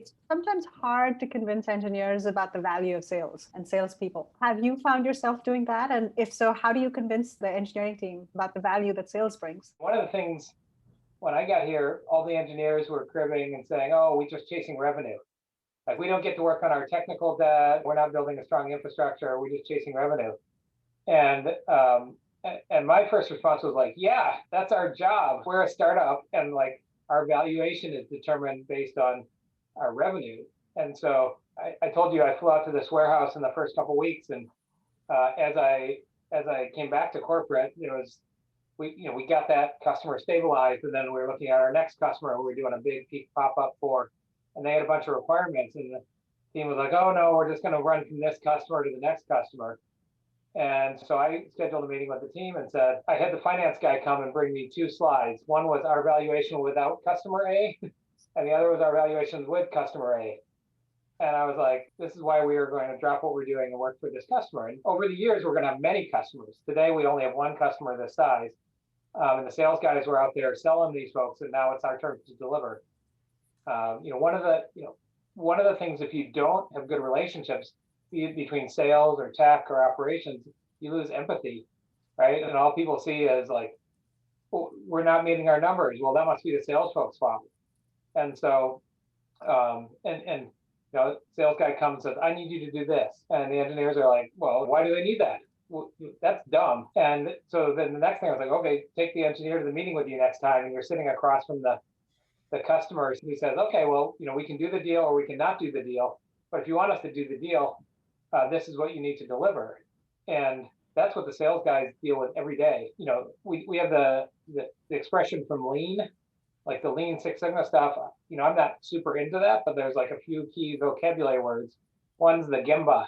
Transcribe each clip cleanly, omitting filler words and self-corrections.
it's sometimes hard to convince engineers about the value of sales and salespeople. Have you found yourself doing that? And if so, how do you convince the engineering team about the value that sales brings? One of the things when I got here, all the engineers were cribbing and saying, "Oh, we're just chasing revenue. Like we don't get to work on our technical debt. We're not building a strong infrastructure. We're just chasing revenue." And and my first response was like, "Yeah, that's our job. We're a startup, and like our valuation is determined based on our revenue." And so I told you I flew out to this warehouse in the first couple of weeks, and as I came back to corporate, we got that customer stabilized, and then we were looking at our next customer who we were doing a big peak pop up for, and they had a bunch of requirements, and the team was like, "Oh no, we're just going to run from this customer to the next customer." And so I scheduled a meeting with the team and said, I had the finance guy come and bring me two slides. One was our valuation without customer A, and the other was our valuations with customer A. And I was like, this is why we are going to drop what we're doing and work for this customer. And over the years, we're going to have many customers. Today, we only have one customer this size. And the sales guys were out there selling these folks, and now it's our turn to deliver. One of the things, if you don't have good relationships, be it between sales or tech or operations, you lose empathy, right? And all people see is like, well, we're not meeting our numbers. Well, that must be the sales folks' fault. And so, sales guy comes and says, "I need you to do this," and the engineers are like, "Well, why do they need that? Well, that's dumb." And so then the next thing I was like, "Okay, take the engineer to the meeting with you next time," and you're sitting across from the customer. And he says, "Okay, well, we can do the deal or we can not do the deal, but if you want us to do the deal, this is what you need to deliver." And that's what the sales guys deal with every day. We have the expression from lean, like the lean Six Sigma stuff. I'm not super into that, but there's like a few key vocabulary words. One's the gemba,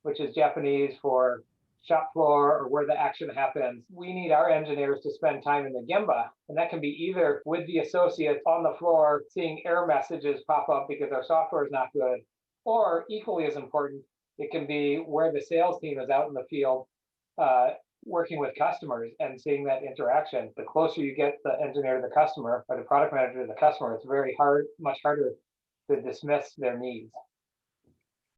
which is Japanese for shop floor or where the action happens. We need our engineers to spend time in the gemba, and that can be either with the associates on the floor seeing error messages pop up because our software is not good, or equally as important, it can be where the sales team is out in the field working with customers and seeing that interaction. The closer you get the engineer to the customer or the product manager to the customer, it's much harder to dismiss their needs.